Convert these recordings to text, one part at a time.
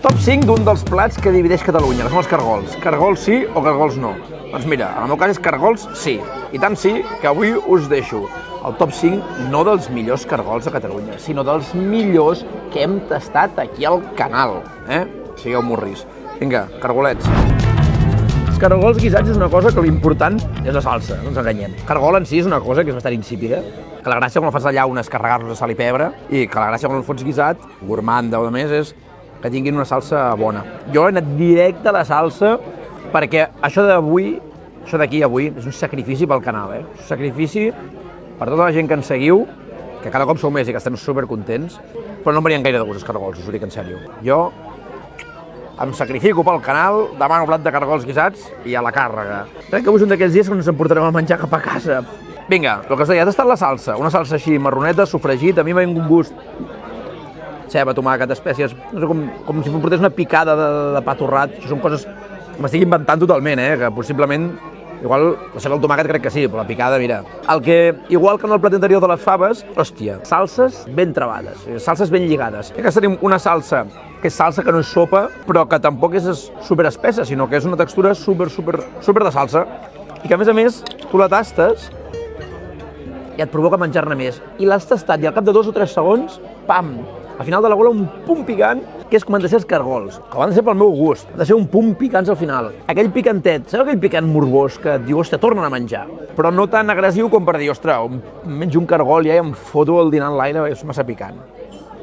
Top 5 d'un dels plats que divideix Catalunya, que són els cargols. Cargols sí o cargols no? Doncs mira, en el meu cas és cargols sí. I tant sí que avui us deixo el top 5 no dels millors cargols de Catalunya, sinó dels millors que hem tastat aquí al canal. Sigueu morris. Vinga, cargolets. Els cargols guisats és una cosa que l'important és la salsa, no ens enganyem. Cargol en si és una cosa que és bastant insípida, que la gràcia quan el fas a llauna és carregar-los de sal i pebre, i que la gràcia quan el fots guisat, gourmanda o de més, és que tinguin una salsa bona. Jo he anat directe a la salsa perquè això d'aquí avui, és un sacrifici pel canal, Un sacrifici per tota la gent que ens seguiu, que cada cop sou més i que estem supercontents, però no em venien gaire de gust els cargols, us ho dic en sèrio. Jo em sacrifico pel canal, demano un plat de cargols guisats i a la càrrega. Crec que avui és un d'aquells dies que ens emportarem a menjar cap a casa. Vinga, el que us deia, ha tastat la salsa. Una salsa així marroneta, sofregit, a mi m'ha vingut un gust. Ceba, tomàquet, espècies, no sé, com si em portés una picada de pa torrat. Això són coses que m'estic inventant totalment, que possiblement, igual la ceba al tomàquet crec que sí, però la picada, mira. El que, igual que en el plat anterior de les faves, hòstia, salses ben travades, salses ben lligades. I aquesta tenim una salsa que és salsa que no és sopa, però que tampoc és super espessa, sinó que és una textura super de salsa, i que a més tu la tastes i et provoca menjar-ne més. I l'has tastat i al cap de 2 o 3 segons, pam! Al final de la gola un punt picant, que és com han de ser els cargols, que han de ser pel meu gust, han de ser un punt picants al final. Aquell picantet, sabeu aquell picant morbós que et diu, hòstia, tornen a menjar? Però no tan agressiu com per dir, ostres, menjo un cargol i ja em foto el dinar en l'aire, és massa picant.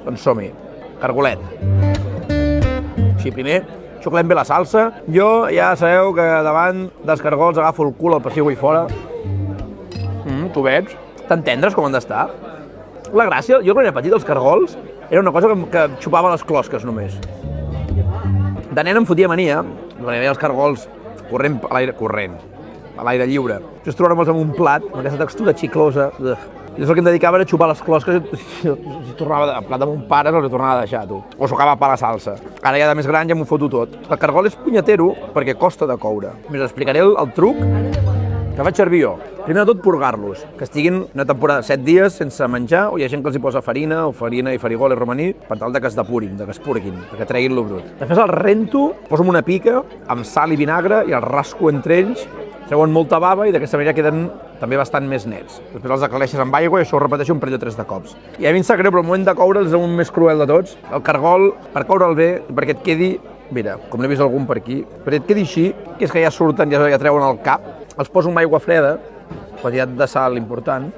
Doncs som-hi, cargolet. Així, primer, xuclem bé la salsa. Jo ja sabeu que davant dels cargols agafo el cul al passiu i fora. Tu veig? Tan tendres com han d'estar. La gràcia, jo quan era petit, els cargols, era una cosa que xupava les closques només. De nen em fotia mania, perquè veia els cargols corrent a l'aire lliure. Just trobar-me'ls en un plat, amb aquesta textura xiclosa. Llavors el que em dedicava era xupar les closques i tornava al plat de mon pare, els tornava a deixar, tu. O sucava pa a la salsa. Ara ja de més gran ja m'ho foto tot. El cargol és punyetero perquè costa de coure. Us explicaré el truc que faig servir jo. Primer de tot, purgar-los, que estiguin una temporada de 7 dies sense menjar, o hi ha gent que els hi posa farina, o farina i farigola i romaní, per tal que es depurin, que es purguin, que treguin lo brut. Després el rento, poso en una pica, amb sal i vinagre, i el rasco entre ells, treuen molta bava i d'aquesta manera queden també bastant més nets. Després els aclareixes amb aigua i això ho repeteixo un parell o 3 de cops. I a mi em sap greu, però el moment de coure és el moment més cruel de tots. El cargol, per coure'l bé, perquè et quedi, mira, com n'he vist algun per aquí, perquè et quedi així, que és que ja surten, ja treuen el cap, els poso amb aigua freda, quantitat de sal important,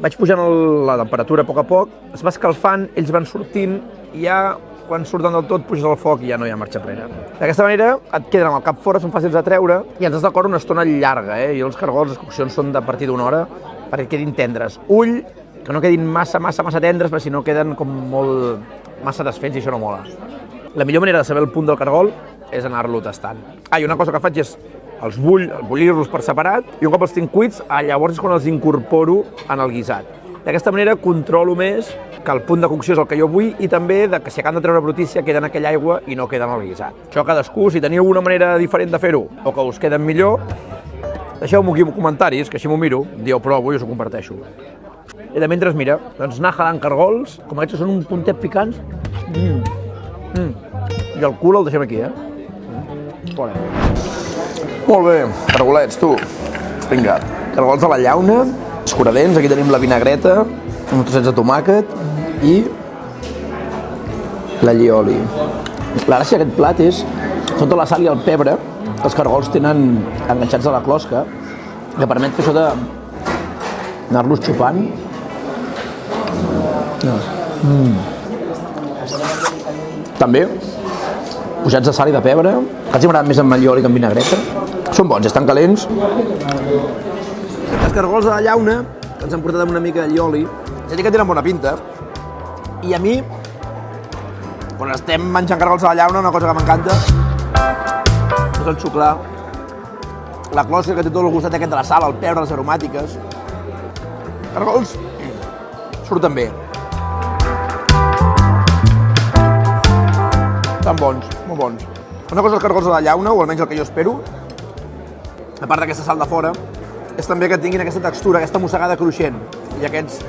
vaig pujant la temperatura a poc, es va escalfant, ells van sortint, i ja quan surten del tot puges al foc i ja no hi ha marxa enrere. D'aquesta manera et queden amb el cap fora, són fàcils de treure i els has de córrer una estona llarga, I els cargols, les coccions són de partir d'1 hora perquè quedin tendres. Ull, que no quedin massa tendres, perquè si no queden com molt massa desfets i això no mola. La millor manera de saber el punt del cargol és anar-lo tastant. I una cosa que faig és els bullir-los per separat i un cop els tinc cuits, llavors és quan els incorporo en el guisat. D'aquesta manera controlo més que el punt de cocció és el que jo vull i també que si acaben de treure brutícia queden en aquella aigua i no queden al guisat. Això cadascú, si teniu una manera diferent de fer-ho o que us queden millor, deixeu-m'ho aquí en comentaris, que així m'ho miro, dieu provo i us ho comparteixo. I de mentre, mira, doncs anar jalant cargols, com aquests són un puntet picants. I el cul el deixem aquí, Molt bé, cargolets, tu. Vinga, cargols a la llauna, escuradents, aquí tenim la vinagreta, uns trossets de tomàquet i l'allioli. La gràcia d'aquest plat és, sota la sal i el pebre, els cargols tenen enganxats a la closca, que permet fer això d'anar-los xupant. També, pujats de sal i de pebre, que els m'agraden més amb allioli que amb vinagreta. Són bons, estan calents. Els cargols de la llauna, que ens han portat amb una mica d'allioli, ja dic que tenen bona pinta. I a mi, quan estem menjant cargols a la llauna, una cosa que m'encanta és el xuclar. La closca que té tot el gustet aquest de la sal, el pebre, les aromàtiques. Cargols surten bé. Estan bons, molt bons. Una cosa dels cargols a la llauna, o almenys el que jo espero, a part d'aquesta sal de fora, és també que tinguin aquesta textura, aquesta mossegada cruixent. I aquests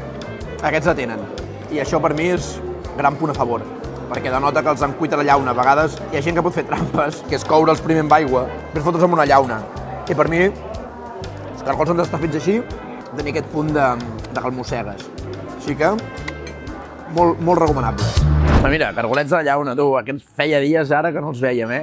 la tenen. I això per mi és gran punt a favor. perquè denota que els han cuit a la llauna. A vegades hi ha gent que pot fer trampes, que és coure'ls primer amb aigua, després fotre's amb una llauna. I per mi, els cargols han d'estar fets així, tenir aquest punt de que el mossegues. Així que, molt recomanables. Però mira, cargolets de la llauna, tu, aquests feia dies ara que no els vèiem,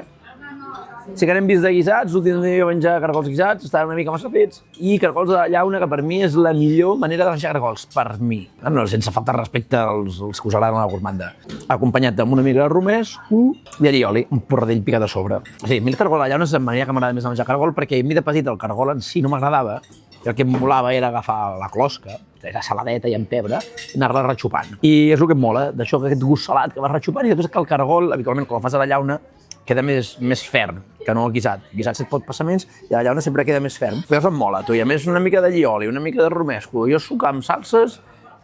Sí que n'hem vist de guisats, l'últim dia vaig menjar cargols guisats, estaven una mica massa fets, i cargols de la llauna, que per mi és la millor manera de menjar cargols, per mi. No, sense falta respecte als que us agraden a la gourmanda. Acompanyat amb una mica de romès i allioli, un porradell picat a sobre. Sí, a mi el cargol de la llauna és la manera que m'agrada més de menjar cargol, perquè a mi de petit el cargol en si no m'agradava, i el que em molava era agafar la closca, era saladeta i amb pebre, i anar-la retxupant. I és el que em mola, d'això, aquest gust salat que vas retxupant, i després que el cargol, habitualment, quan el fas a la llauna, queda més ferm que no el guisat. El guisat se't pot passar menys i a la llauna sempre queda més ferm. Llavors em mola, tu. I a més una mica de llioli, una mica de romesco. Jo sucar amb salses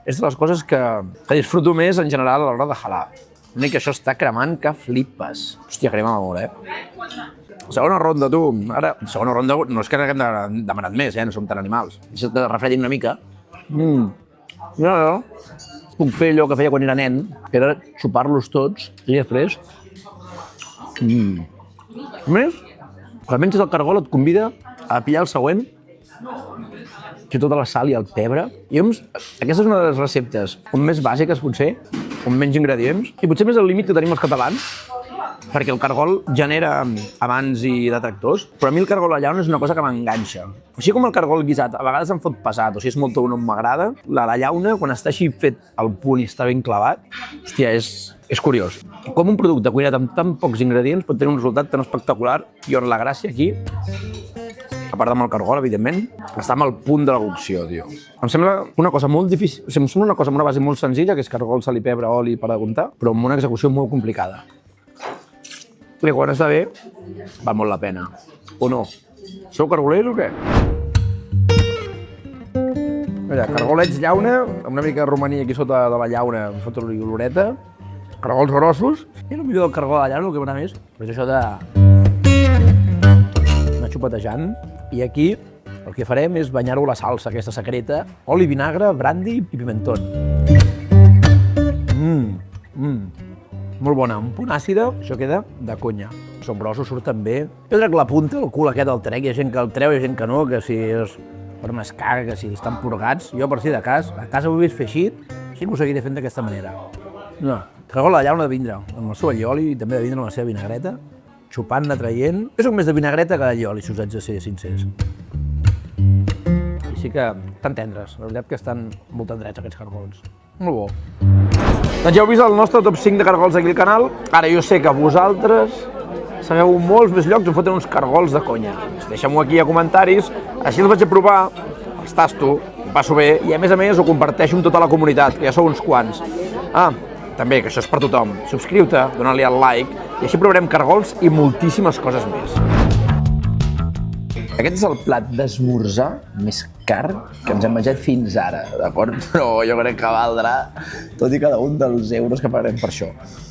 és de les coses que disfruto més en general a l'hora de halar. L'únic que això està cremant que flipes. Hòstia, crema molt, Segona ronda, tu. Ara, segona ronda no és que haguem demanat més, no som tan animals. Deixa't que refredin una mica. No. Puc fer allò que feia quan era nen, que era xupar-los tots i després A més, quan menges el cargol et convida a pillar el següent, que tota la sal i el pebre. Aquesta és una de les receptes més bàsiques, potser, amb menys ingredients, i potser més el límit que tenim els catalans, perquè el cargol genera amants i detractors, però a mi el cargol a la llauna és una cosa que m'enganxa. Així com el cargol guisat a vegades em fot pesat, o si és molt tou no m'agrada, la llauna, quan està així fet al punt i està ben clavat, hòstia, és curiós. Com un producte cuinat amb tan pocs ingredients pot tenir un resultat tan espectacular, i on la gràcia aquí, a part amb el cargol, evidentment, està amb el punt de la cocció, tio. Em sembla una cosa molt difícil, em sembla una cosa amb una base molt senzilla, que és cargol, sal i pebre, oli per aguntar, però amb una execució molt complicada. I quan està bé, val molt la pena. O no? Sou cargolers o què? Mira, cargolets llauna, amb una mica de romaní aquí sota de la llauna, sota l'oloreta, cargols grossos, i el millor del cargol de la llauna, el que m'agrada més, és això de anar xupatejant, i aquí el que farem és banyar-ho a la salsa aquesta secreta, oli, vinagre, brandy i pimentón. Molt bona, un punt àcida, això queda de conya. Són grossos, surten bé. Jo trec la punta, el cul aquest el trec, hi ha gent que el treu, hi ha gent que no, que si és per mascar, que si estan purgats. Jo, per si de cas, a casa ho he vist fer així que ho seguiré fent d'aquesta manera. No, cargol a la llauna de vindre, amb el seu allioli i també de vindre amb la seva vinagreta, xupant-ne, traient. Jo soc més de vinagreta que d'allioli, si us haig de ser sincers. I sí que estan tendres, la veritat que estan molt tendrets aquests cargols. Molt bo. Doncs ja heu vist el nostre top 5 de cargols aquí al canal. Ara jo sé que vosaltres sabeu molts més llocs on foten uns cargols de conya. Deixeu-m'ho aquí a comentaris, així els vaig a provar, els tasto, em passo bé i a més ho comparteixo amb tota la comunitat, que ja sou uns quants. També, que això és per tothom. Subscriu-te, dona-li el like i així provarem cargols i moltíssimes coses més. Aquest és el plat d'esmorzar més car que ens hem menjat fins ara, d'acord? Però jo crec que valdrà tot i cada un dels euros que pagarem per això.